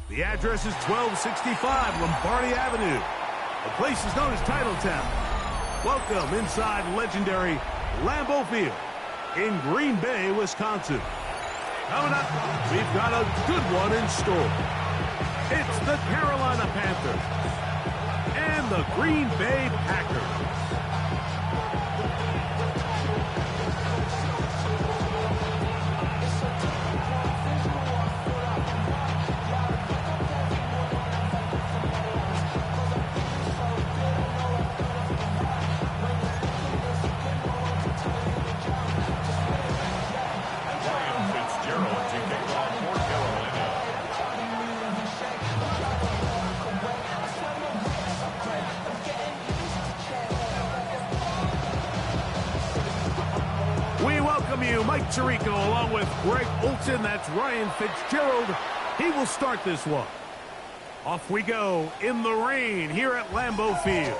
The address is 1265 Lombardi Avenue. The place is known as Titletown. Welcome inside legendary Lambeau Field in Green Bay, Wisconsin. Coming up, we've got a good one in store. It's the Carolina Panthers and the Green Bay Packers. Mike Tirico along with Greg Olson. That's Ryan Fitzgerald. He will start this one. Off we go in the rain here at Lambeau Field.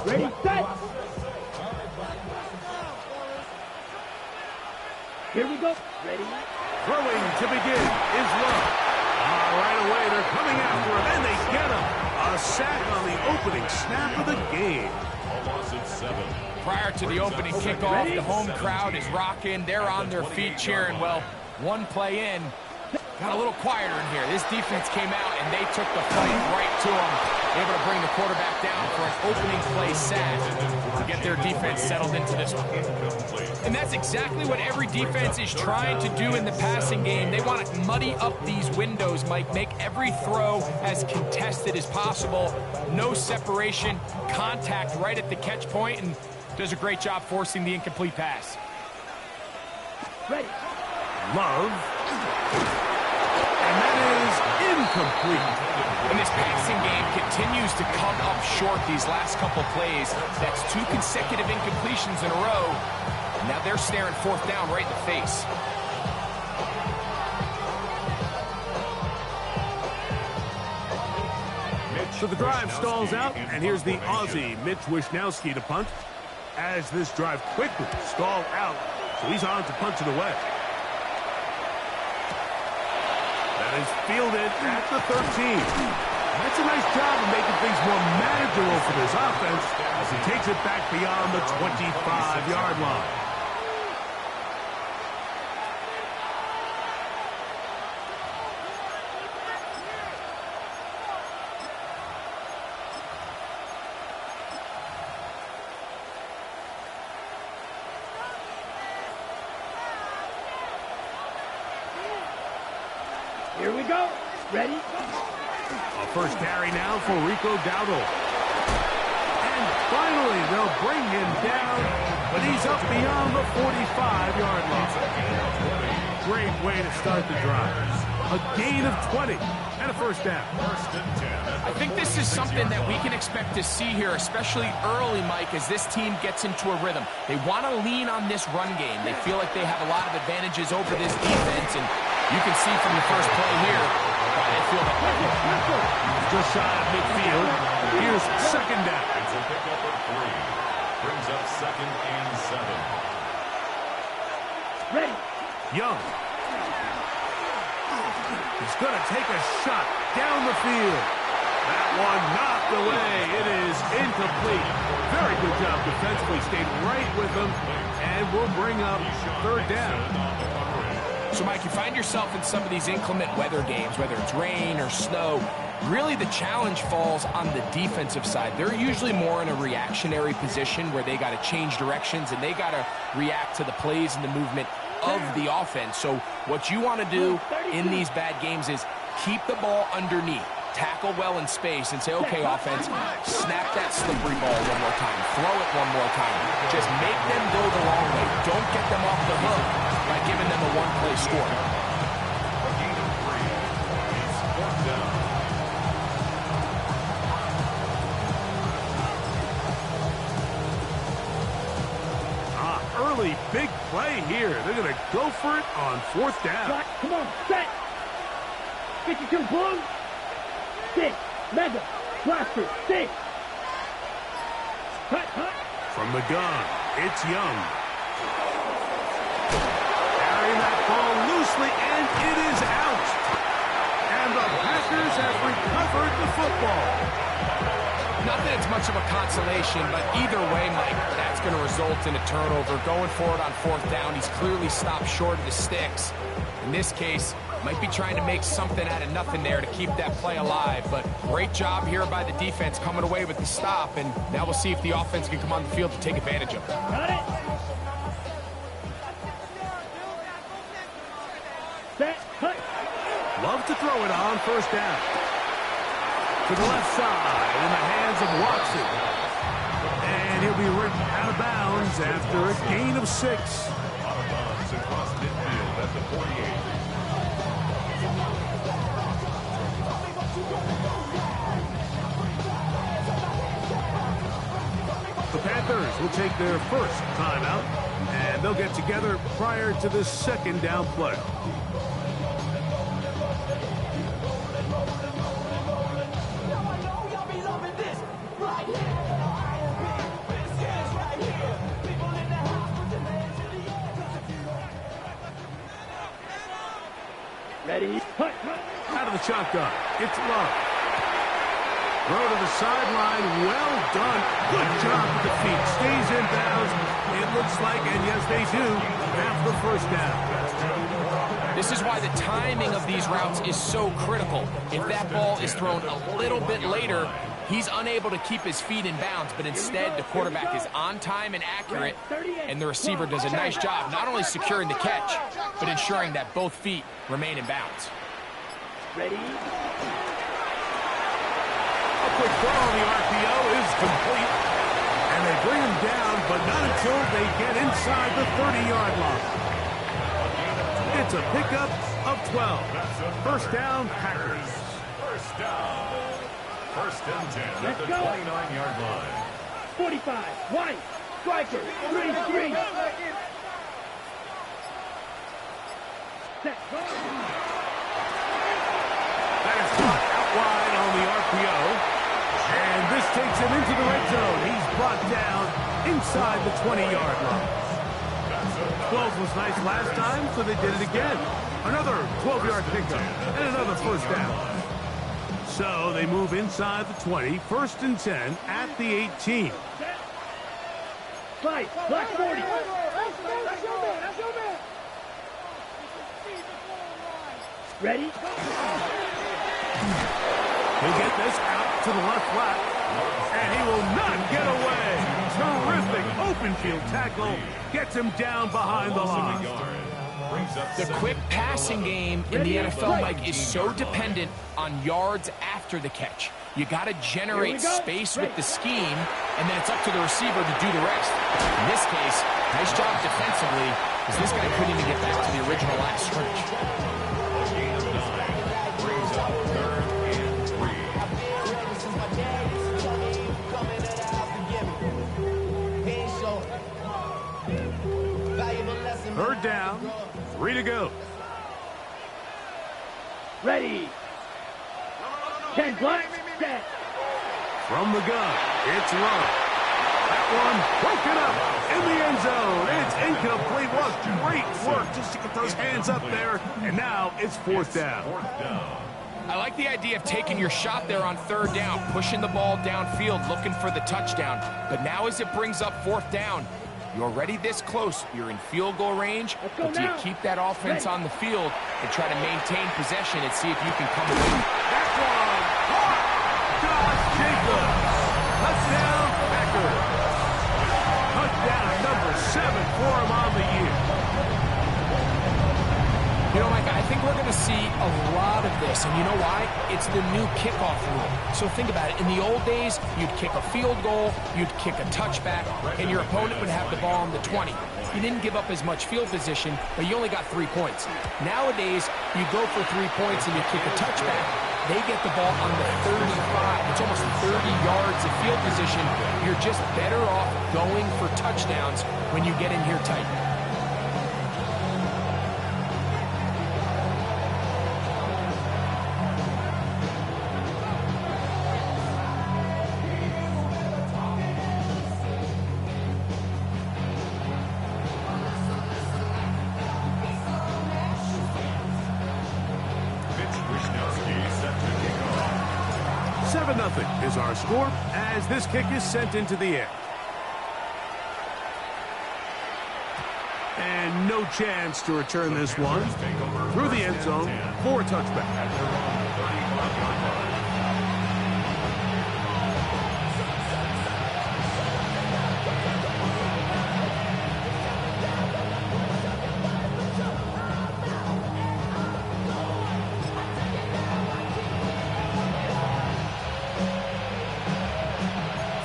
Ready, set. Here we go. Ready? Throwing to begin is Love. Right away, they're coming after him, and they get him. A sack on the opening snap of the game. Prior to the opening kickoff, the home crowd is rocking. They're on their feet cheering. Well, one play in, got a little quieter in here. This defense came out, and they took the fight right to him. Able to bring the quarterback down for an opening play sack to get their defense settled into this one. And that's exactly what every defense is trying to do in the passing game. They want to muddy up these windows, Mike, make every throw as contested as possible. No separation, contact right at the catch point, and does a great job forcing the incomplete pass. Ready. Love. And that is incomplete. And this passing game continues to come up short these last couple plays. That's 2 consecutive incompletions in a row. Now they're staring fourth down right in the face. So the drive stalls out, and here's the Aussie, Mitch Wishnowsky, to punt. As this drive quickly stalled out, so he's on to punch it away. That is fielded at the 13. That's a nice job of making things more manageable for this offense as he takes it back beyond the 25-yard line. Here we go. Ready? A first carry now for Rico Dowdle. And finally, they'll bring him down, but he's up beyond the 45-yard line. Great way to start the drive. A gain of 20 and a first down. I think this is something that we can expect to see here, especially early, Mike, as this team gets into a rhythm. They want to lean on this run game. They feel like they have a lot of advantages over this defense, and you can see from the first play here, they feel that just shy of midfield. Here's second down. It's a pickup of 3. Brings up 2nd and 7. Ready. Young. He's going to take a shot down the field. That one knocked away. It is incomplete. Very good job defensively. Stayed right with him, and will bring up third down. So, Mike, you find yourself in some of these inclement weather games, whether it's rain or snow. Really, the challenge falls on the defensive side. They're usually more in a reactionary position where they got to change directions and they got to react to the plays and the movement of the offense. So what you want to do in these bad games is keep the ball underneath, tackle well in space, and say, okay, offense, snap that slippery ball one more time, throw it one more time. Just make them go the long way. Don't get them off the hook by giving them a one-play score. Early big play here. They're going to go for it on fourth down. Come on, set. Get you to the blue. 6. Mega. Blaster. 6. Cut. From the gun, it's Young. Carrying that ball loosely, and it is out. And the Packers have recovered the football. Not that it's much of a consolation, but either way, Mike, that's going to result in a turnover. Going forward on 4th down, he's clearly stopped short of the sticks. In this case, might be trying to make something out of nothing there to keep that play alive. But great job here by the defense coming away with the stop. And now we'll see if the offense can come on the field to take advantage of it. Got it. Set. Cut. Love to throw it on 1st down. To the left side in the hands of Watson. And he'll be written out of bounds after a gain of 6. Out of bounds across midfield at the 48. The Panthers will take their first timeout, and they'll get together prior to the 2nd down play. Ready. Cut. Out of the shotgun, it's Love. Throw to the sideline, well done. Good job with the feet. Stays in bounds. It looks like, and yes, they do, have the 1st down. This is why the timing of these routes is so critical. If that ball is thrown a little bit later, he's unable to keep his feet in bounds, but instead the quarterback is on time and accurate, and the receiver does a nice job not only securing the catch, but ensuring that both feet remain in bounds. Ready. A quick throw on the RPO is complete. And they bring him down, but not until they get inside the 30-yard line. It's a pickup of 12. 1st down, Packers. 1st down. 1st and 10 at Let's the go. 29-yard line. 45. White. Striker. 3-3. Set. Go. That is caught out wide on the RPO. And this takes him into the red zone. He's brought down inside the 20-yard line. 12 was nice last time, so they did it again. Another 12-yard pickup and another 1st down. So they move inside the 20, 1st and 10 at the 18. Slide. Black 40. Ready. He'll get this out to the left flat, and he will not get away. Terrific open field tackle. Gets him down behind the line. The quick passing game in the NFL, Mike, is so dependent on yards after the catch. You got to generate space with the scheme, and then it's up to the receiver to do the rest. In this case, nice job defensively, because this guy couldn't even get back to the original line of scrimmage. Third down, 3 to go. Ready. 10 black. Set. From the gun, it's Love. That one broken up in the end zone. It's incomplete. What great work just to get those hands up there. And now it's 4th down. I like the idea of taking your shot there on 3rd down, pushing the ball downfield, looking for the touchdown. But now as it brings up 4th down, you're already this close. You're in field goal range, but do you keep that offense on the field and try to maintain possession and see if you can come away? That one caught. Josh Jacobs. Touchdown, Packers. Touchdown number 7 for him on the year. You know, Mike, I think we're going to see a lot of this, and you know why? It's the new kickoff rule. So think about it. In the old days, you'd kick a field goal, you'd kick a touchback, and your opponent would have the ball on the 20. You didn't give up as much field position, but you only got 3 points. Nowadays, you go for 3 points and you kick a touchback, they get the ball on the 35. It's almost 30 yards of field position. You're just better off going for touchdowns when you get in here tight. 7-0 is our score as this kick is sent into the air. And no chance to return this one through the end zone for a touchback.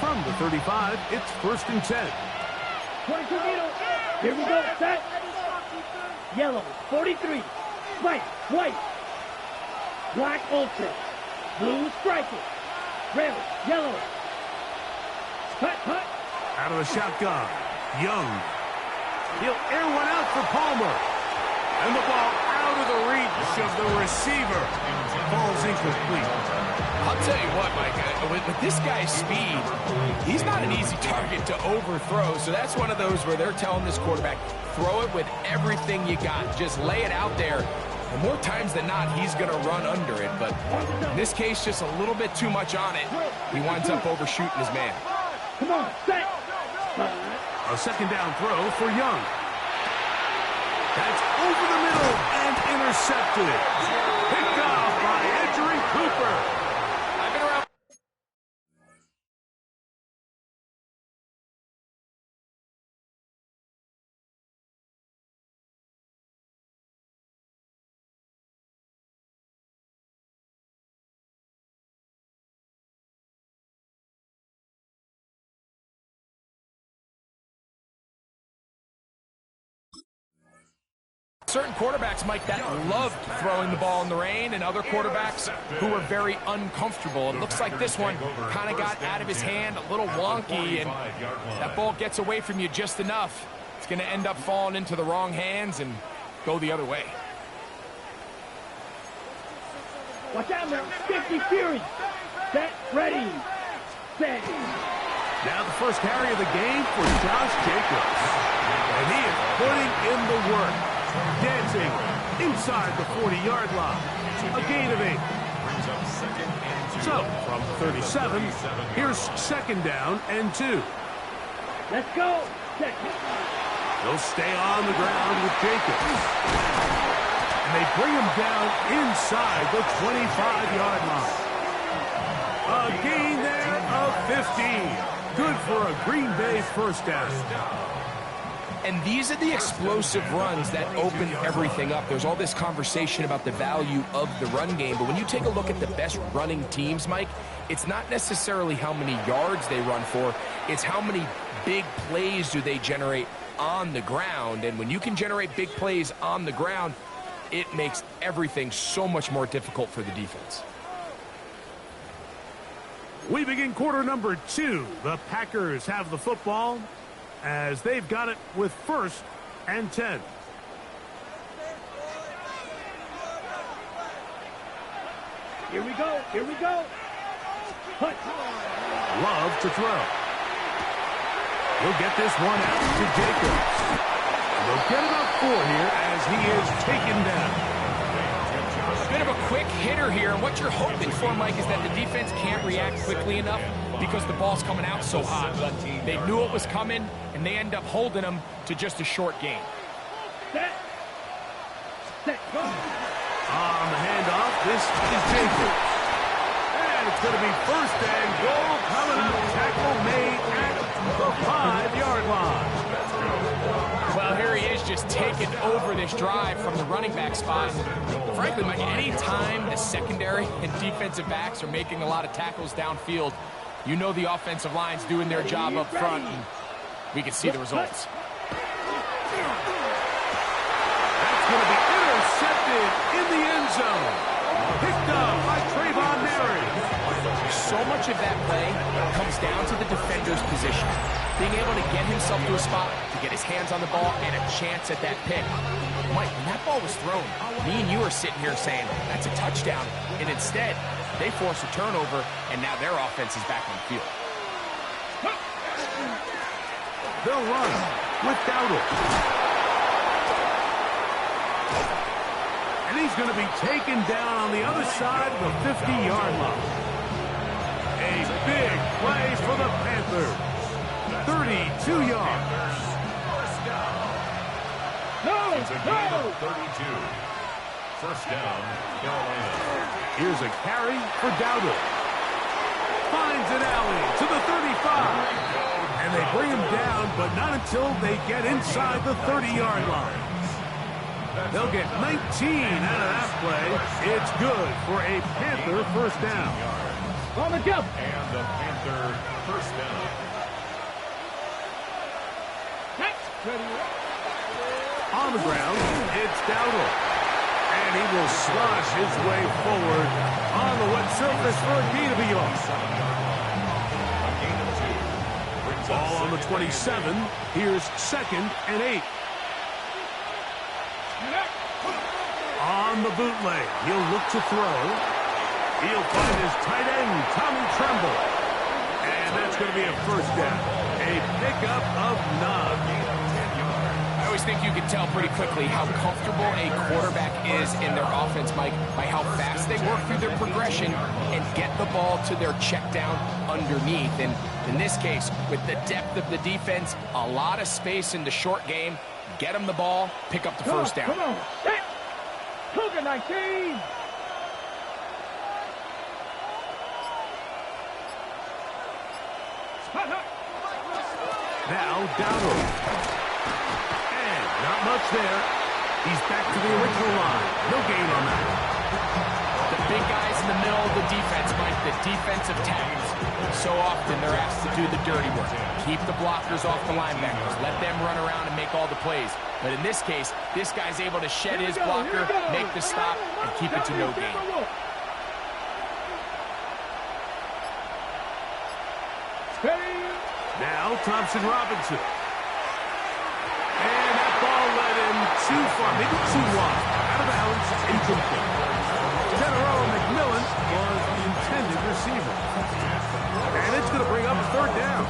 From the 35, it's 1st and 10. 22 meters. Here we go. Set. Yellow, 43. White, white. Black, ultra. Blue, striker. Red, yellow. Cut, cut. Out of the shotgun, Young. He'll air one out for Palmer. And the ball out of the reach of the receiver. Ball's incomplete. I'll tell you what, Mike, with this guy's speed, he's not an easy target to overthrow. So that's one of those where they're telling this quarterback, throw it with everything you got. Just lay it out there. And more times than not, he's going to run under it. But in this case, just a little bit too much on it. He winds up overshooting his man. Come on, set. A 2nd down throw for Young. That's over the middle and intercepted. Picked off by Edgerrin Cooper. I've been around. Certain quarterbacks, Mike, that loved throwing the ball in the rain, and other quarterbacks who were very uncomfortable. It looks like this one kind of got out of his hand, a little wonky, and that ball gets away from you just enough. It's going to end up falling into the wrong hands and go the other way. Watch out now. 50 Fury. Set, ready. Set. Now the first carry of the game for Josh Jacobs. And he is putting in the work. Dancing inside the 40-yard line. A gain of 8. So, from 37, here's 2nd down and 2. Let's go. Set. They'll stay on the ground with Jacobs. And they bring him down inside the 25-yard line. A gain there of 15. Good for a Green Bay 1st down. And these are the explosive runs that open everything up. There's all this conversation about the value of the run game, but when you take a look at the best running teams, Mike, it's not necessarily how many yards they run for, it's how many big plays do they generate on the ground. And when you can generate big plays on the ground, it makes everything so much more difficult for the defense. We begin quarter number 2. The Packers have the football as they've got it with 1st and 10. Here we go. Here we go. Put. Love to throw. He'll get this one out to Jacobs. They'll get about 4 here as he is taken down. A bit of a quick hitter here, and what you're hoping for, Mike, is that the defense can't react quickly enough because the ball's coming out so hot. But they knew it was coming, and they end up holding them to just a short gain. Set. Set. Go. On the handoff, this is Jacobs. And it's going to be 1st and goal coming up. Tackle made at the 5-yard line. Well, here he is just taking over this drive from the running back spot. And frankly, Mike, any time the secondary and defensive backs are making a lot of tackles downfield, you know the offensive line's doing their job up front, and we can see the results. That's going to be intercepted in the end zone. Picked up by Trayvon Mary. So much of that play comes down to the defender's position. Being able to get himself to a spot, to get his hands on the ball, and a chance at that pick. Mike, when that ball was thrown, me and you are sitting here saying, that's a touchdown. And instead, they force a turnover, and now their offense is back on the field. They'll run with Dowdle. And he's going to be taken down on the other side of the 50-yard line. A big play for the Panthers. 32 yards. No, It's a gain of 32. First down, Carolina. Here's a carry for Dowdle. Finds an alley to the 35. And they bring him down, but not until they get inside the 30-yard line. They'll get 19 out of that play. It's good for a Panther first down. On the jump. And the Panther first down. On the ground, it's Dowdle. And he will slosh his way forward on the wet surface for a gain of a yard. A gain of 2. Ball on the 27. Here's 2nd and 8. On the bootleg, he'll look to throw. He'll find his tight end, Tommy Tremble. And that's going to be a first down. A pickup of 9. I always think you can tell pretty quickly how comfortable a quarterback is in their offense, Mike, by how fast they work through their progression and get the ball to their check down underneath. And in this case, with the depth of the defense, a lot of space in the short game, get them the ball, pick up the first down. Come on. Cougar 19. Now Dowdle. And not much there. He's back to the original line. No gain on that. The big guys in the middle of the defense, Mike, the defensive tackles. So often they're asked to do the dirty work. Keep the blockers off the linebackers. Let them run around and make all the plays. But in this case, this guy's able to shed his blocker, make the stop, and keep it to no gain. Now Thompson Robinson. And that ball led him too far, maybe too wide. Out of bounds, incomplete. General McMillan was the intended receiver. And it's going to bring up a third down.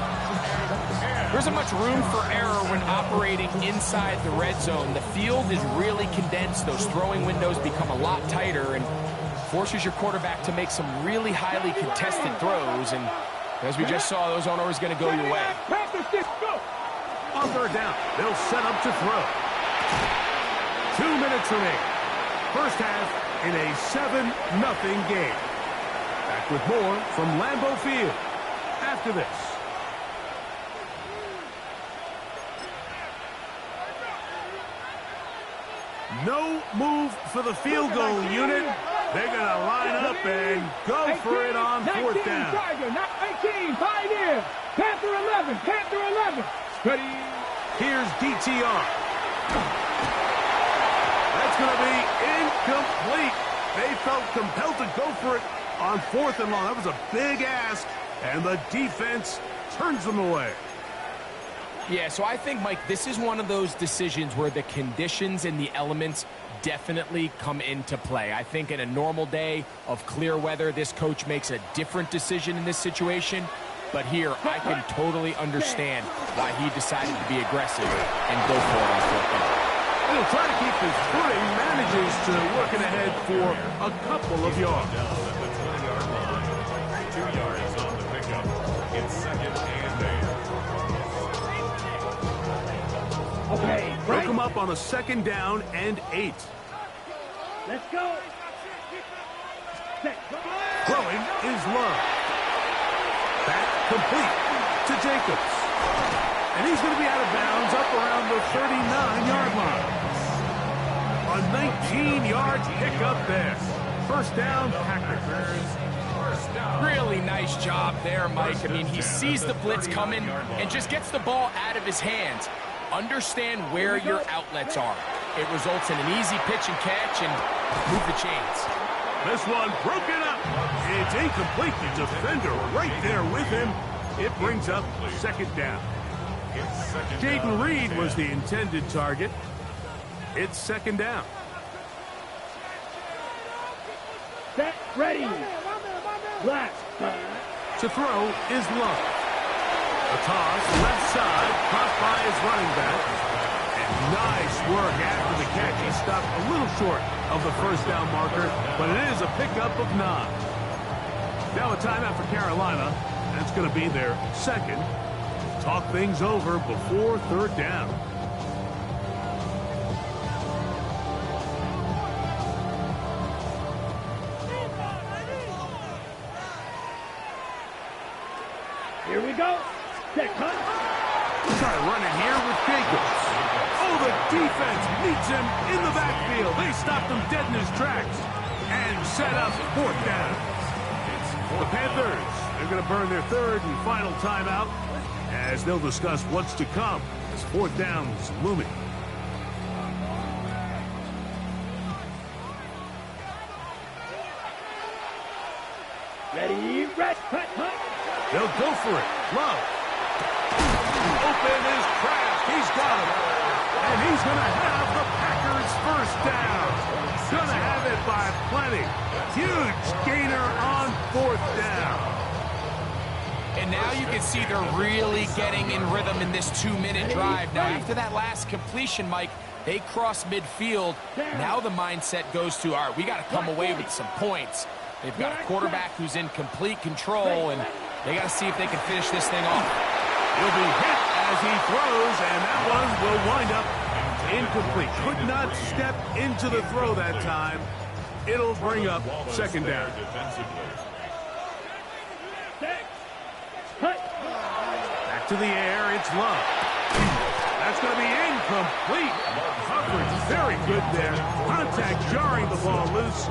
There isn't much room for error when operating inside the red zone. The field is really condensed. Those throwing windows become a lot tighter and forces your quarterback to make some really highly contested throws. And as we just saw, those aren't always going to go your way. On third down, they'll set up to throw. 2 minutes remaining. First half in a 7-0 game. Back with more from Lambeau Field after this. No move for the field goal unit. They're going to line up and go for it on fourth down. 19, Pioneer. Panther 11, Panther 11. Ready. Here's DTR. That's going to be incomplete. They felt compelled to go for it on 4th and long. That was a big ask, and the defense turns them away. Yeah, so I think, Mike, this is one of those decisions where the conditions and the elements definitely come into play. I think in a normal day of clear weather, this coach makes a different decision in this situation. But here, I can totally understand why he decided to be aggressive and go for it on fourth down. He'll try to keep his footing, manages to work it ahead for a couple of yards. Down at the 20-yard line. 2 yards on the pickup. It's 2nd and 8. Okay, Broke him up on a 2nd down and 8. Let's go. Throwing is Love. Back complete to Jacobs. And he's going to be out of bounds up around the 39-yard line. A 19-yard pickup there. First down, Packers. Really nice job there, Mike. I mean, he sees the blitz coming and just gets the ball out of his hands. Understand where your outlets are. It results in an easy pitch and catch and move the chains. This one broken up. It's incomplete. The defender right there with him. It brings up 2nd down. Jaden Reed was the intended target. It's 2nd down. Set, ready. Black. To throw is Love. A toss, left side, caught by his running back. And nice work after the catch. He stopped a little short of the first down marker, but it is a pickup of 9. Now a timeout for Carolina. That's going to be their second. Talk things over before third down. Here we go. Set cut. Try to run it here with Jacobs. Oh, the defense meets him in the backfield. They stopped him dead in his tracks and set up fourth down. The Panthers, they're going to burn their third and final timeout as they'll discuss what's to come as fourth down's looming. Ready, red, cut, cut. They'll go for it. Love. Open is Kraft. He's got him. And he's going to have the Packers first down. Going to have it by plenty. Huge gainer on fourth down. And now you can see they're really getting in rhythm in this 2-minute drive. Now, after that last completion, Mike, they cross midfield. Now the mindset goes to, all right, we got to come away with some points. They've got a quarterback who's in complete control, and they got to see if they can finish this thing off. He'll be hit as he throws, and that one will wind up incomplete. Could not step into the throw that time. It'll bring up second down. Back to the air, it's Love. That's going to be incomplete. Coverage very good there. Contact jarring the ball loose,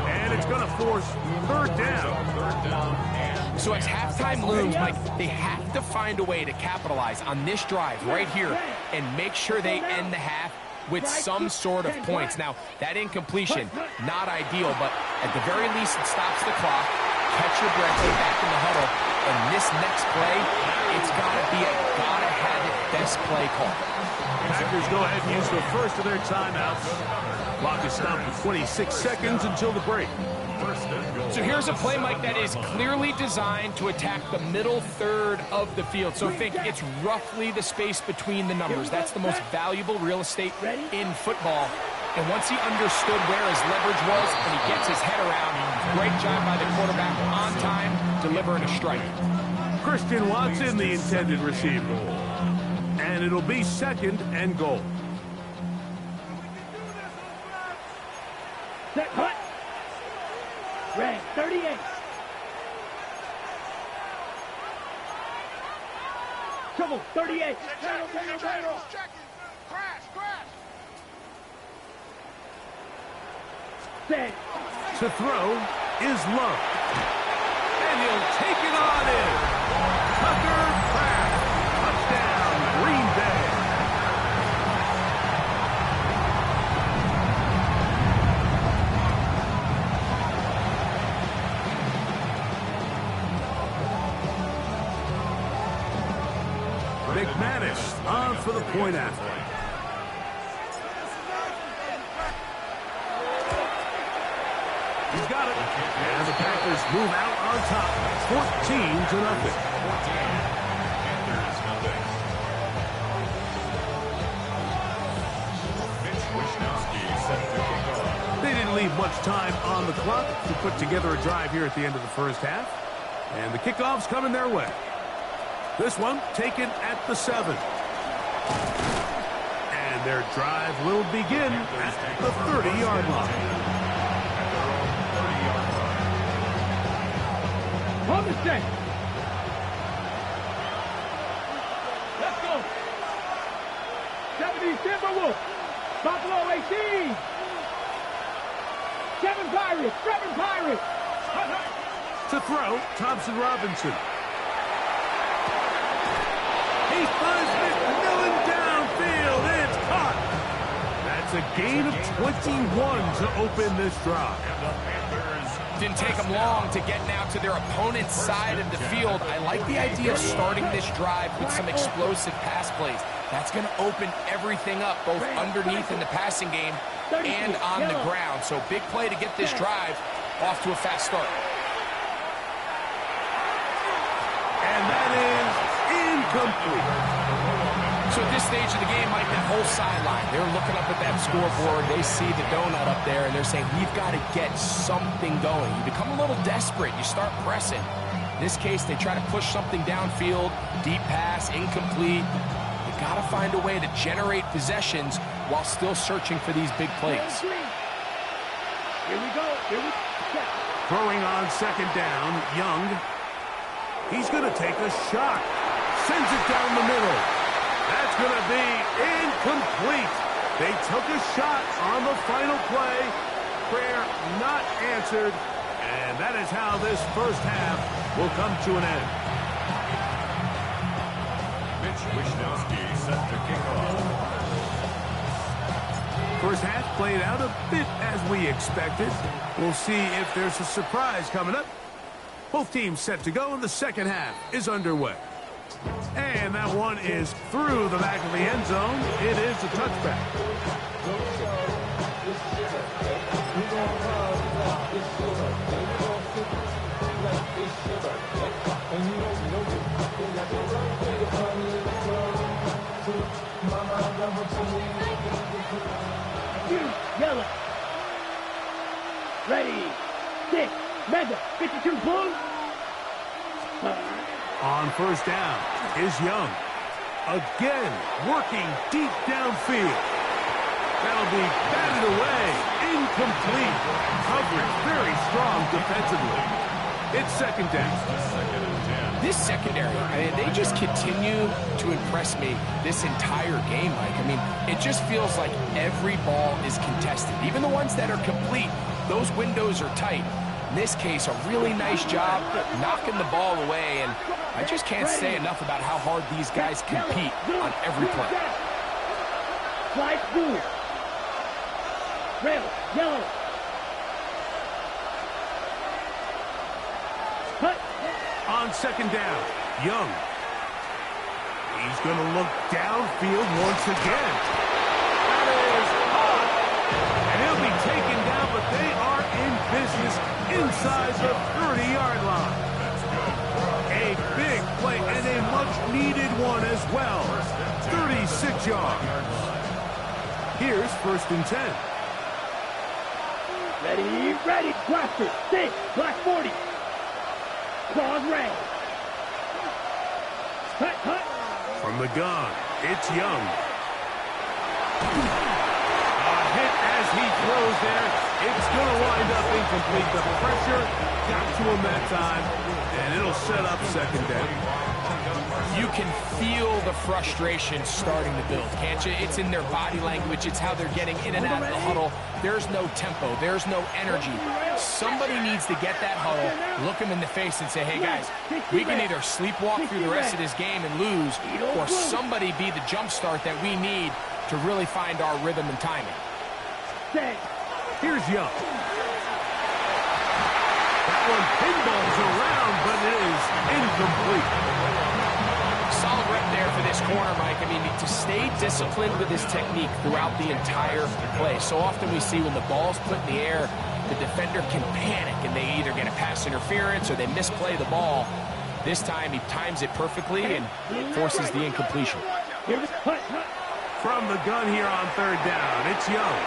and it's going to force third down. So as halftime looms, Mike, they have to find a way to capitalize on this drive right here and make sure they end the half with some sort of points. Now, that incompletion, not ideal, but at the very least, it stops the clock. Catch your breath, get back in the huddle, and this next play, it's got to be a gotta-have-it best play call. Packers go ahead and use the first of their timeouts. Clock is stopped for 26 seconds until the break. So here's a play, Mike, that is clearly designed to attack the middle third of the field. So think it's roughly the space between the numbers. That's the most valuable real estate in football. And once he understood where his leverage was and he gets his head around, great job by the quarterback on time, delivering a strike. Christian Watson, the intended receiver. And it'll be second and goal. Set cut. Red, 38. Trouble, 38. Set. To throw is Love. And he'll take it on in. Tucker Kraft. Touchdown, Green Bay. McManus on for the point after. He's got it. And the Packers move out on top, 14-0. They didn't leave much time on the clock to put together a drive here at the end of the first half. And the kickoff's coming their way. This one taken at the 7. And their drive will begin at the 30-yard line. On the set. Let's go. 70 Timberwolves. Buffalo 18. 7 Pirates. 7 Pirates. To throw, Thompson Robinson. He finds McMillan downfield. It's caught. That's a gain of 21 to open this drive. Didn't take them long to get now to their opponent's side of the field. I like the idea of starting this drive with some explosive pass plays. That's going to open everything up, both underneath in the passing game and on the ground. So big play to get this drive off to a fast start. And that is incomplete. So at this stage of the game, Mike, that whole sideline, they're looking up at that scoreboard. They see the donut up there, and they're saying, we've got to get something going. You become a little desperate. You start pressing. In this case, they try to push something downfield, deep pass, incomplete. You got to find a way to generate possessions while still searching for these big plays. Here we go. Throwing on second down, Young. He's going to take a shot. Sends it down the middle. That's going to be incomplete. They took a shot on the final play. Prayer not answered. And that is how this first half will come to an end. Mitch Wishnowsky set to kick off. First half played out a bit as we expected. We'll see if there's a surprise coming up. Both teams set to go, and the second half is underway. And that one is through the back of the end zone. It is a touchback. Yellow. Ready. 6. Mega. 52 Bulls. On first down is Young. Again, working deep downfield. That'll be batted away. Incomplete. Coverage very strong defensively. It's second down. Second and 10. This secondary, I mean, they just continue to impress me this entire game, Mike. I mean, it just feels like every ball is contested. Even the ones that are complete, those windows are tight. In this case, a really nice job knocking the ball away, and I just can't say enough about how hard these guys compete on every play. Slide blue. Rail. Yellow. Cut. On second down, Young. He's going to look downfield once again. That is hot. And he'll be taken down, but they are in business inside the 30-yard line. A big play and a much-needed one as well. 36 yards. Here's first and 10. Ready. Blaster. 6. Black 40. Claws red. Cut. From the gun, it's Young. A hit as he throws there. It's going to wind up incomplete. The pressure got to him that time, and it'll set up second down. You can feel the frustration starting to build, can't you? It's in their body language. It's how they're getting in and out of the huddle. There's no tempo. There's no energy. Somebody needs to get that huddle, look them in the face and say, hey, guys, we can either sleepwalk through the rest of this game and lose, or somebody be the jump start that we need to really find our rhythm and timing. Here's Young. That one pinballs around, but it is incomplete. Solid rep there for this corner, Mike. I mean, to stay disciplined with his technique throughout the entire play. So often we see when the ball's put in the air, the defender can panic, and they either get a pass interference or they misplay the ball. This time, he times it perfectly and forces the incompletion. From the gun here on third down, it's Young.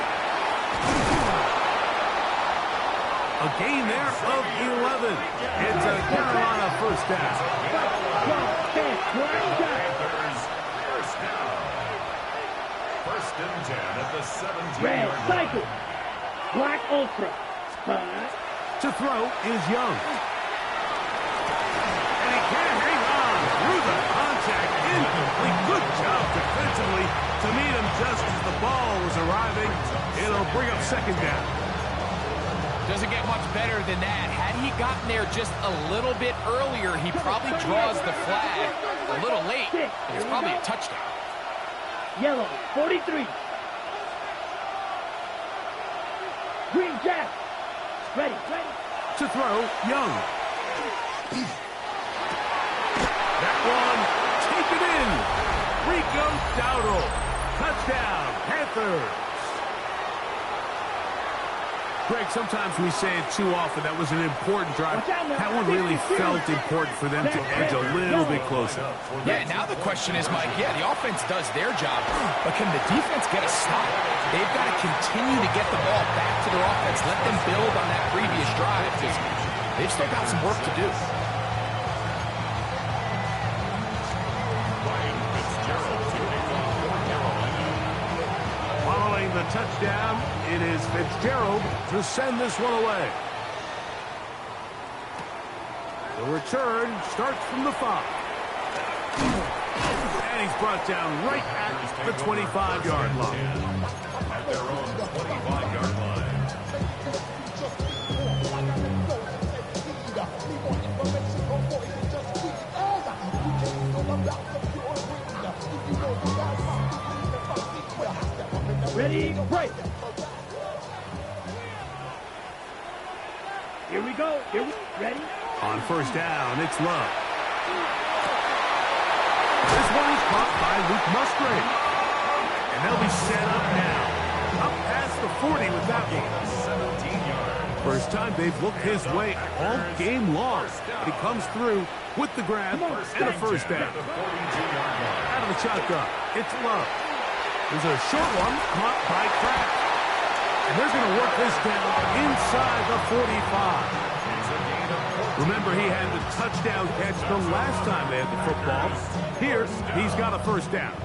A gain there of 11. It's a Carolina first down. Panthers first down. First and 10 at the 17-yard Red line. cycle. Black ultra. To throw is Young. And he can't hang on through the contact. Incomplete. Good job defensively to meet him just as the ball was arriving. It'll bring up second down. Doesn't get much better than that. Had he gotten there just a little bit earlier, he probably draws the flag a little late. It's probably a touchdown. Yellow, 43. Green jack. Ready. To throw, Young. That one, taken in. Rico Dowdle. Touchdown, Panthers. Greg, sometimes we say it too often. That was an important drive. That one really felt important for them to edge a little bit closer. Yeah, now the question is, Mike, yeah, the offense does their job, but can the defense get a stop? They've got to continue to get the ball back to their offense. Let them build on that previous drive because they've still got some work to do. Following the touchdown, it is Fitzgerald to send this one away. The return starts from the 5. And he's brought down right at the 25-yard line. At their own 25-yard line. Ready, break. Here we go. Ready? On first down, it's Love. This one is caught by Luke Musgrave. And they'll be set up now. Up past the 40 with that one. 17 yards. First time they've looked his way all game long. He comes through with the grab and a first down. Out of the shotgun, it's Love. There's a short one caught by Kraft. And they're going to work this down inside the 45. Remember, he had the touchdown catch the last time they had the football. Here, he's got a first down.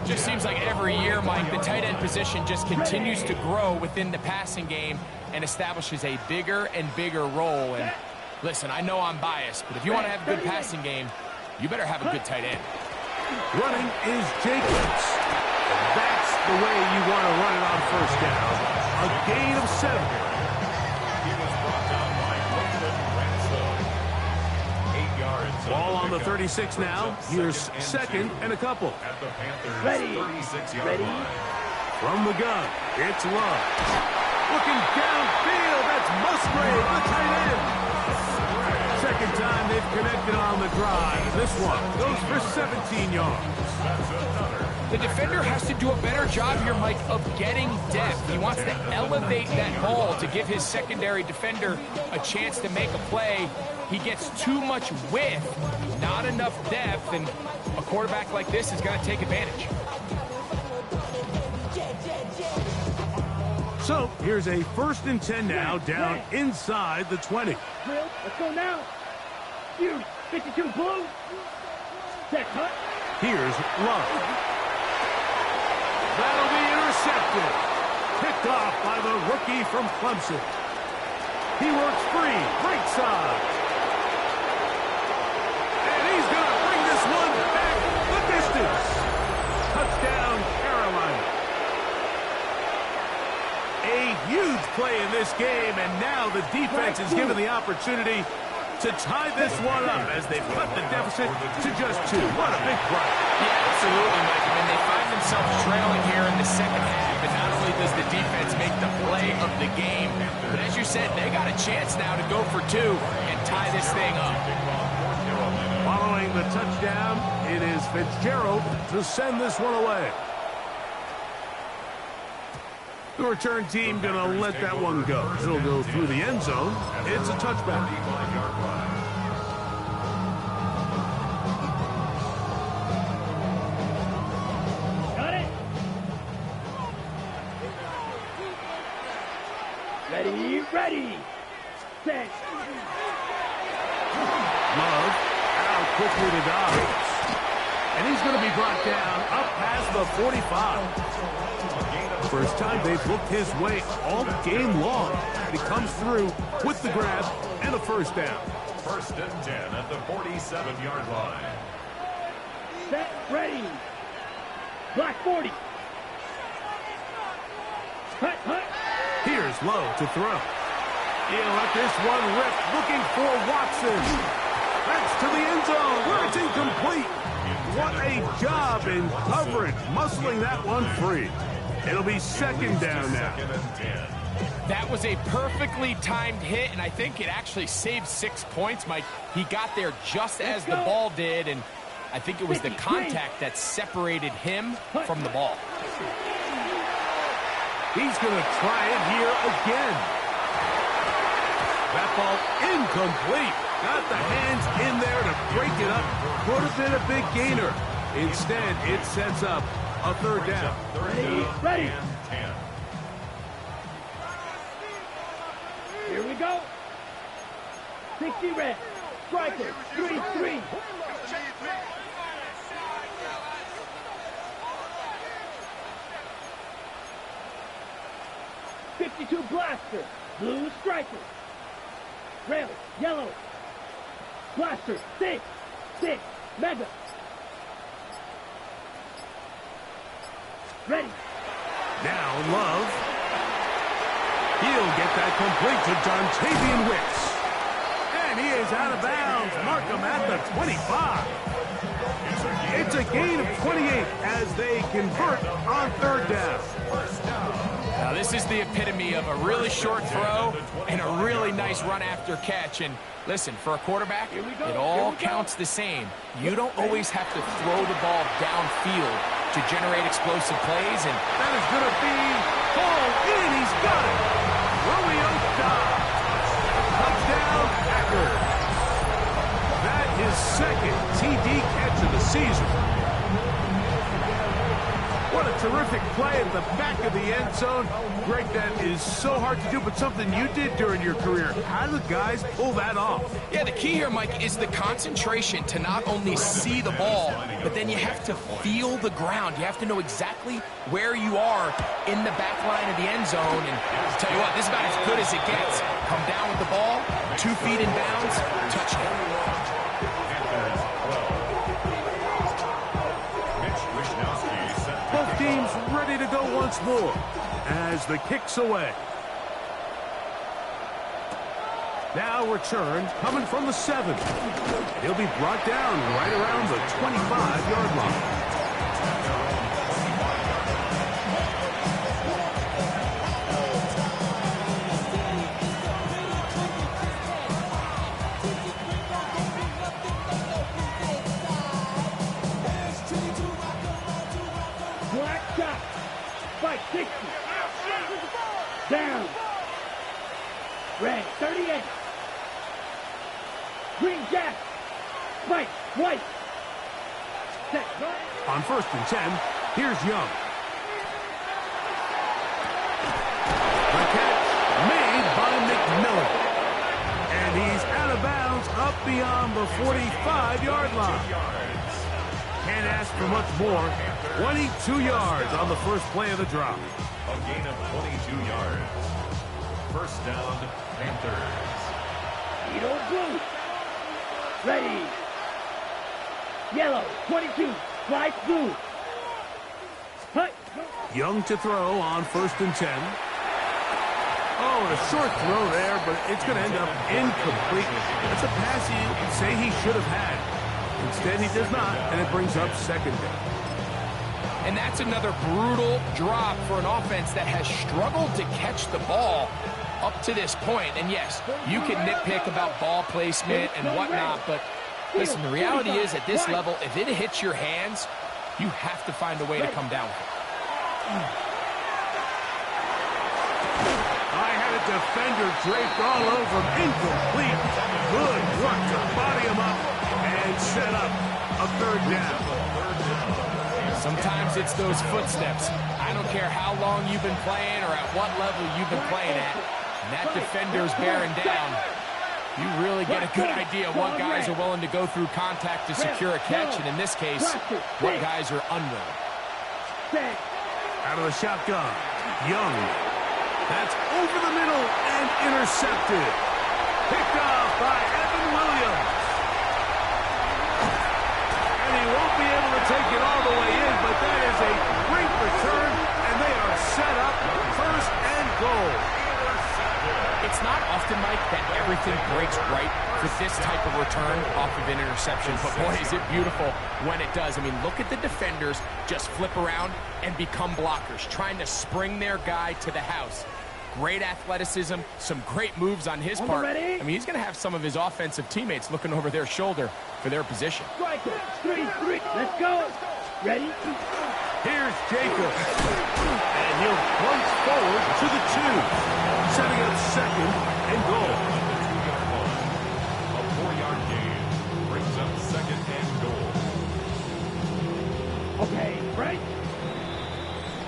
Just seems like every year, Mike, the tight end position just continues to grow within the passing game and establishes a bigger and bigger role. And listen, I know I'm biased, but if you want to have a good passing game, you better have a good tight end. Running is Jacobs. That's the way you want to run it on first down. A gain of 7. He was brought down by Brooklyn Ransom. 8 yards. Ball on the 36 now. Here's second and a couple. At the Panthers' Ready. 36-yard line. From the gun, it's Love. Looking downfield, that's Musgrave, the tight end. Second time they've connected on the drive. This one goes for 17 yards. The defender has to do a better job here, Mike, of getting depth. He wants to elevate that ball to give his secondary defender a chance to make a play. He gets too much width, not enough depth, and a quarterback like this is going to take advantage. So here's a 1st and 10 now, down inside the 20. Let's go now. You, 52 blue. Set cut. Here's Love. That'll be intercepted. Picked off by the rookie from Clemson. He works free, right side. And he's going to bring this one back the distance. Touchdown, Carolina. A huge play in this game, and now the defense is given the opportunity to tie this one up as they've cut the deficit to just 2. What a big play. Yeah, absolutely, Mike. I mean, they find themselves trailing here in the second half, and not only does the defense make the play of the game, but as you said, they got a chance now to go for 2 and tie this thing up. Following the touchdown, it is Fitzgerald to send this one away. The return team going to let that one go. It'll go through the end zone. It's a touchback. Got it. Ready. Set. Love out quickly to Dobbs. And he's going to be brought down up past the 45. First time they've looked his way all game long. He comes through with the grab and a first down. 1st and 10 at the 47-yard line. Set. Ready. Black 40. Cut. Here's Lowe to throw. He'll let this one rip, looking for Watson. That's to the end zone where it's incomplete. What a job in coverage, muscling that one free. It'll be 2nd down now. That was a perfectly timed hit, and I think it actually saved 6 points, Mike. He got there just as the ball did, and I think it was the contact that separated him from the ball. He's going to try it here again. ball incomplete. Got the hands in there to break it up. Could have been a big gainer. Instead, it sets up a third down. Ready. Here we go. 60 red. Striker. 3-3. '52 blaster. Blue striker. Red. Yellow. Blaster. 6. Mega. Ready. Now Love. He'll get that complete to Dontavian Wicks. And he is out of bounds. Mark him at the 25. It's a gain of 28 as they convert on third down. Now this is the epitome of a really short throw and a really nice run after catch. And listen, for a quarterback, it all counts the same. You don't always have to throw the ball downfield to generate explosive plays. And that is going to be hauled in. He's got it. Romeo Dobbs. Touchdown, Packers. That is second TD catch of the season. What a terrific play at the back of the end zone. Greg, that is so hard to do, but something you did during your career. How do guys pull that off? Yeah, the key here, Mike, is the concentration to not only see the ball, but then you have to feel the ground. You have to know exactly where you are in the back line of the end zone. And I'll tell you what, this is about as good as it gets. Come down with the ball, 2 feet in bounds, touchdown. Both teams ready to go once more as the kick's away. Now returned, coming from the 7. He'll be brought down right around the 25-yard line. Down. Red, 38. Green Jack. Spike, white. Set. On 1st and 10, here's Young. The catch made by McMillan. And he's out of bounds up beyond the 45-yard line. Can't ask for much more. 22 yards on the first play of the drop. A gain of 22 yards. First down, Panthers. Edo blue. Ready. Yellow, 22. Slice blue. Hut. Young to throw on 1st and 10. Oh, and a short throw there, but it's going to end up incomplete. That's a pass you could say he should have had. Instead, he does not, and it brings up 2nd down. And that's another brutal drop for an offense that has struggled to catch the ball up to this point. And yes, you can nitpick about ball placement and whatnot, but listen, the reality is at this level, if it hits your hands, you have to find a way to come down with it. I had a defender draped all over him, incomplete. Good work to body him up and set up a 3rd down. Sometimes it's those footsteps. I don't care how long you've been playing or at what level you've been playing at. And that defender's bearing down. You really get a good idea what guys are willing to go through contact to secure a catch, and in this case, what guys are unwilling. Out of the shotgun, Young. That's over the middle and intercepted. Picked off by Evan Williams. And he won't be able to take it all the way in, but that is a great return, and they are set up 1st and goal. It's not often, Mike, that everything breaks right for this type of return off of an interception, but boy, is it beautiful when it does. I mean, look at the defenders just flip around and become blockers, trying to spring their guy to the house. Great athleticism, some great moves on his part. I mean, he's going to have some of his offensive teammates looking over their shoulder for their position. Striker, 3-3. Let's go. Ready? Here's Jacobs. And he'll plunge forward to the 2. Setting up 2nd and goal.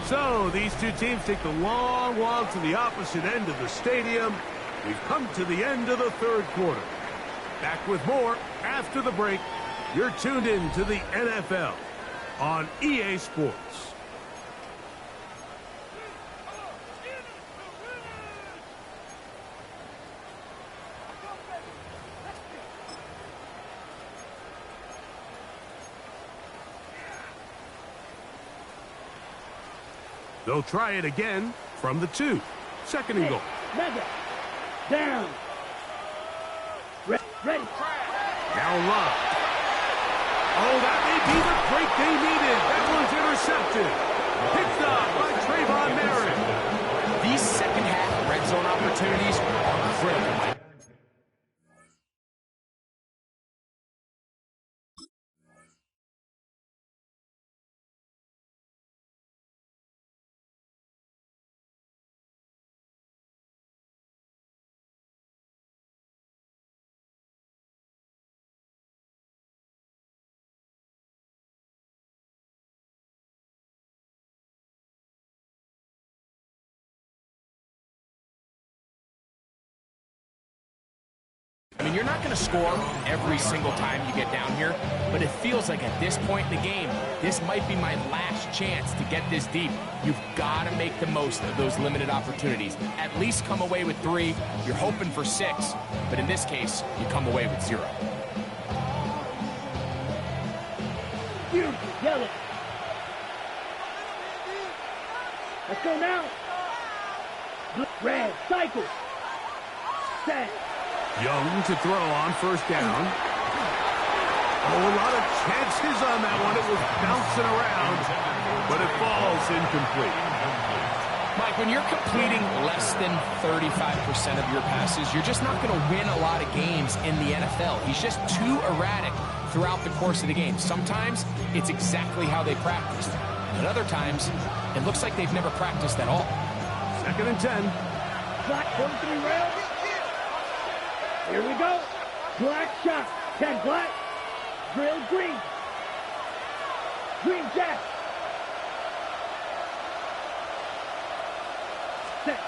So these two teams take the long walk to the opposite end of the stadium. We've come to the end of the third quarter. Back with more after the break. You're tuned in to the NFL on EA Sports. They'll try it again from the 2. Second and goal. Mega. Down. Ready. Now Love. Oh, that may be the break they needed. That one's intercepted. Picked up by Trayvon Merritt. These second half red zone opportunities are critical. I mean, you're not going to score every single time you get down here, but it feels like at this point in the game, this might be my last chance to get this deep. You've got to make the most of those limited opportunities. At least come away with 3. You're hoping for 6, but in this case, you come away with 0. Yellow. Let's go now. Red. Cycle. Set. Young to throw on first down. Oh, a lot of chances on that one. It was bouncing around, but it falls incomplete. Mike, when you're completing less than 35% of your passes, you're just not going to win a lot of games in the NFL. He's just too erratic throughout the course of the game. Sometimes it's exactly how they practiced. And other times, it looks like they've never practiced at all. Second and 10. Black 43 rail. Here we go. Black shot. 10 black. Drill green. Green jack. Set.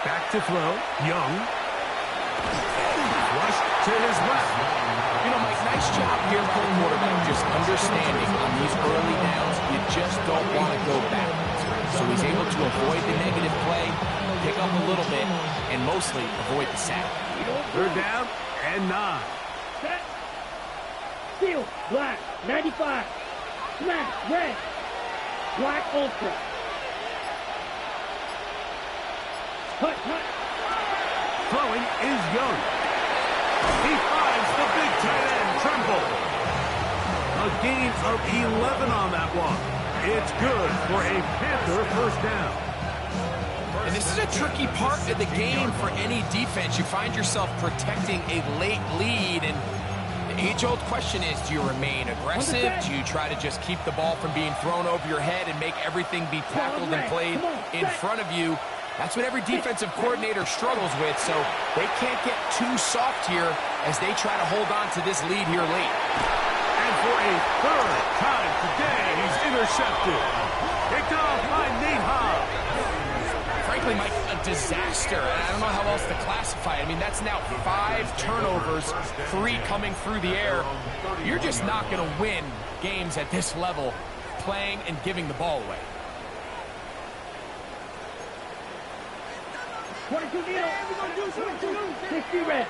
Back to throw. Young. Flushed to his left. You know, Mike, nice job here for the quarterback, just understanding on these early downs, you just don't want to go backwards. So he's able to avoid the negative play, pick up a little bit, and mostly avoid the sack. Third down and 9. Set. Steel. Black. 95. Smash. Red. Black ultra. Hut. Throwing is Young. He finds the big tight end, Tremble. A gain of 11 on that one. It's good for a Panther first down. And this is a tricky part of the game for any defense. You find yourself protecting a late lead, and the age-old question is, do you remain aggressive? Do you try to just keep the ball from being thrown over your head and make everything be tackled and played in front of you? That's what every defensive coordinator struggles with, so they can't get too soft here as they try to hold on to this lead here late. And for a third time today, he's intercepted. Picked off by Nate Hobbs. Frankly, Mike, a disaster. I don't know how else to classify it. I mean, that's now 5 turnovers, 3 coming through the air. You're just not going to win games at this level playing and giving the ball away. 22 deal. 60 red.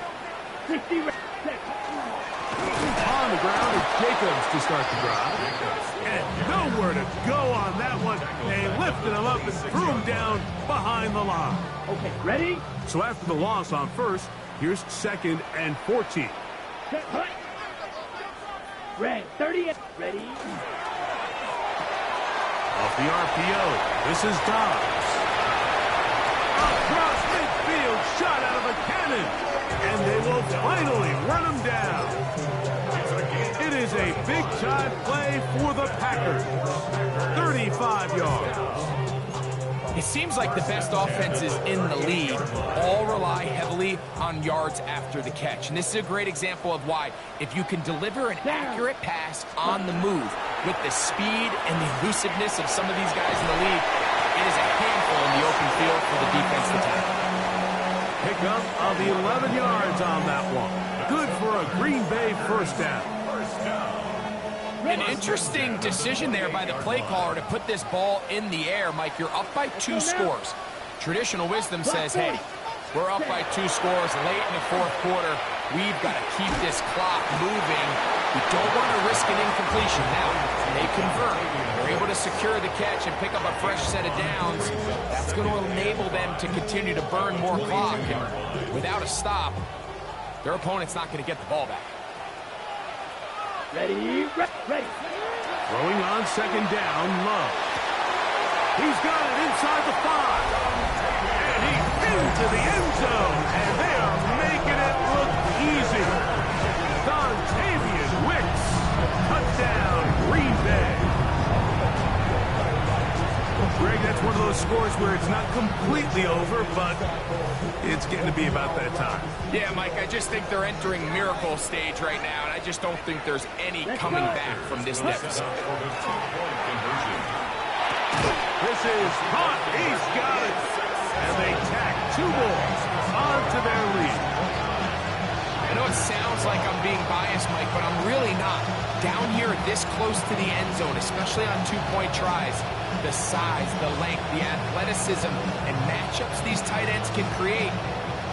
60 red. On the ground is Jacobs to start the drive. And nowhere to go on that one. They lifted him up and threw him down behind the line. Okay, ready? So after the loss on first, here's 2nd and 14. Set, hut. Red, 30. Ready? Off the RPO, this is Dobbs. Across midfield, shot out of a cannon. And they will finally run him down. It is a big-time play for the Packers. 35 yards. It seems like the best offenses in the league all rely heavily on yards after the catch. And this is a great example of why. If you can deliver an accurate pass on the move with the speed and the elusiveness of some of these guys in the league, it is a handful in the open field for the defense to tackle. Pickup of 11 yards on that one. Good for a Green Bay first down. An interesting decision there by the play caller to put this ball in the air. Mike, you're up by 2 scores. Traditional wisdom says, hey, we're up by 2 scores late in the fourth quarter. We've got to keep this clock moving. We don't want to risk an incompletion. Now, they convert. They're able to secure the catch and pick up a fresh set of downs. That's going to enable them to continue to burn more clock. And without a stop, their opponent's not going to get the ball back. Ready, ready. Throwing on second down, Love. He's got it inside the 5. And he's into the end zone. And they are making it look easy. Dontavian Wicks. Touchdown, Green Bay. Greg, that's one of those scores where it's not completely over, but it's getting to be about that time. Yeah, Mike, I just think they're entering miracle stage right now, and I just don't think there's any coming back from this deficit. This is hot. He's got it. And they tack 2 more onto their lead. I know it sounds like I'm being biased, Mike, but I'm really not. Down here this close to the end zone, especially on 2-point tries, the size, the length, the athleticism, and matchups these tight ends can create,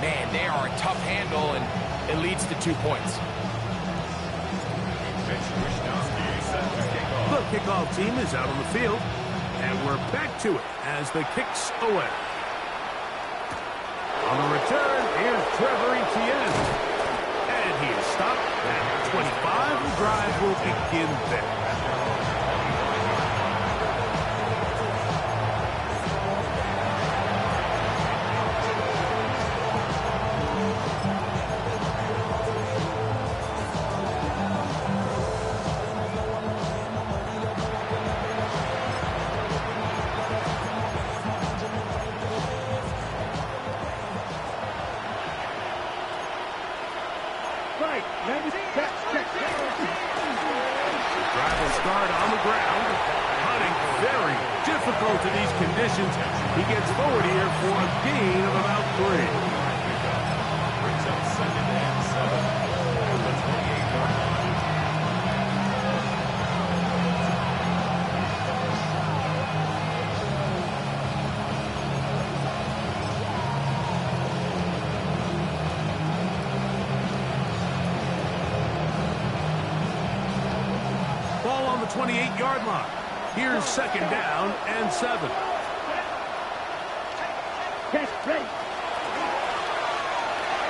man, they are a tough handle, and it leads to 2 points. The kickoff team is out on the field, and we're back to it as the kick's away. On the return, here's Trevor Etienne. And he is stopped at 25. The drive will begin there. Right, check. Drive will start on the ground. Hunting very difficult in these conditions. He gets forward here for a gain of about 3. Brings up 2nd and 7 from the 28-yard line. Ball on the 28-yard line. Here's 2nd down and 7. Catch, ready.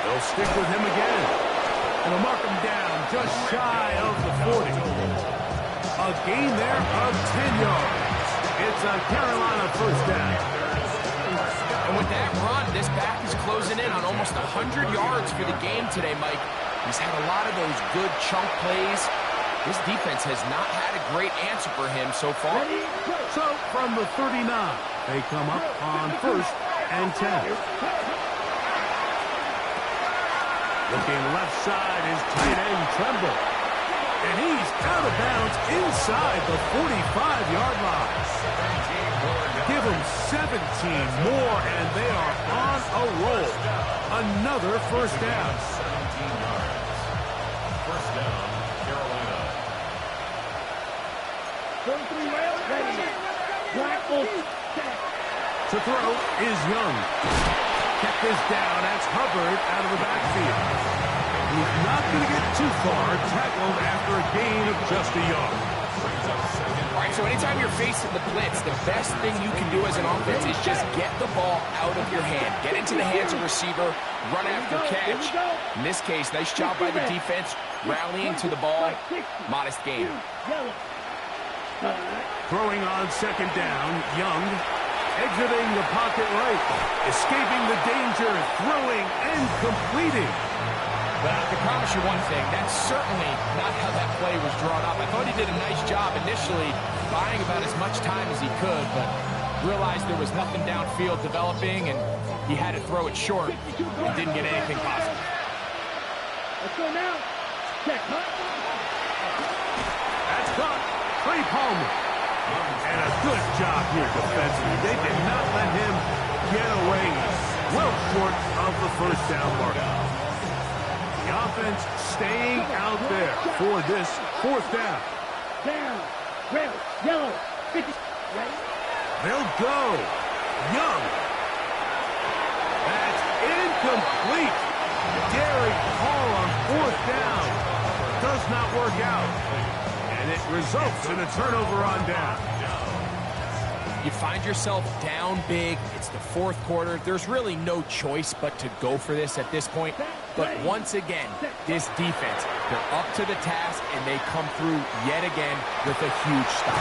They'll stick with him again. And they'll mark him down just shy of the 40. A gain there of 10 yards. It's a Carolina first down. And with that run, this back is closing in on almost 100 yards for the game today, Mike. He's had a lot of those good chunk plays. This defense has not had a great answer for him so far. So from the 39, they come up on 1st and 10. Looking left side is tight end Tremble. And he's out of bounds inside the 45-yard line. Give them 17 more, and they are on a roll. Another first down. 17 yards. First down, Carolina. Ready. Black will To throw is Young. Kept this down. That's Hubbard out of the backfield. He's not going to get too far. Tackled after a gain of just a yard. All right, so anytime you're facing the blitz, the best thing you can do as an offense is just get the ball out of your hand. Get into the hands of receiver, run after catch. In this case, nice job by the defense, rallying to the ball. Modest gain. Throwing on 2nd down, Young. Exiting the pocket right. Escaping the danger, throwing and completing. But I can promise you one thing, that's certainly not how that play was drawn up. I thought he did a nice job initially buying about as much time as he could, but realized there was nothing downfield developing, and he had to throw it short and didn't get anything positive. Let's go now. Check. That's caught. Trey Palmer. And a good job here defensively. They did not let him get away well short of the first down mark. The offense staying out there for this fourth down. Down. Red. Yellow. 50. Ready? They'll go. Young. That's incomplete. Daring call on fourth down. Does not work out. And it results in a turnover on down. You find yourself down big. It's the fourth quarter. There's really no choice but to go for this at this point. But once again, this defense, they're up to the task, and they come through yet again with a huge stop.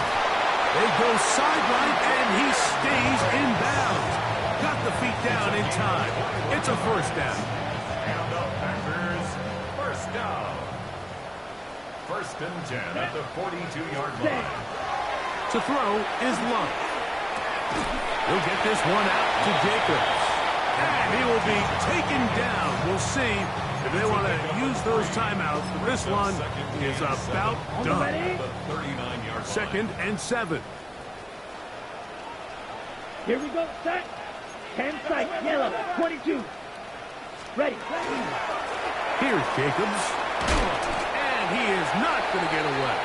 They go sideline, and he stays in bounds. Got the feet down in time. It's a first down. And the Packers, first down. First and 10 at the 42-yard line. To throw is Love. He'll get this one out to Jacobs. And he will be taken down. We'll see if they want to use those timeouts. This one is about done. The 39-yard Second and 7. Here we go. Set. 10 sight. Yellow. 22. Ready. Here's Jacobs. And he is not going to get away.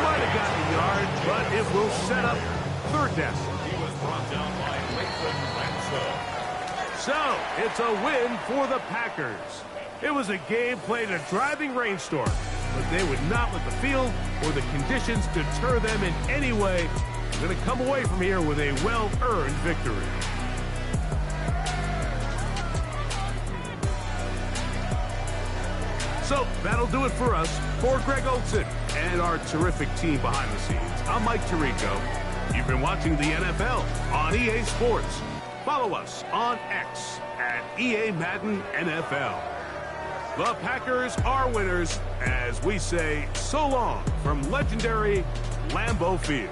Might have gotten a yard, but it will set up third down. He was brought down by Lakeland Ransom. So, it's a win for the Packers. It was a game played in a driving rainstorm, but they would not let the field or the conditions deter them in any way. They're going to come away from here with a well-earned victory. So, that'll do it for us. For Greg Olson and our terrific team behind the scenes, I'm Mike Tirico. You've been watching the NFL on EA Sports. Follow us on X at EA Madden NFL. The Packers are winners as we say so long from legendary Lambeau Field.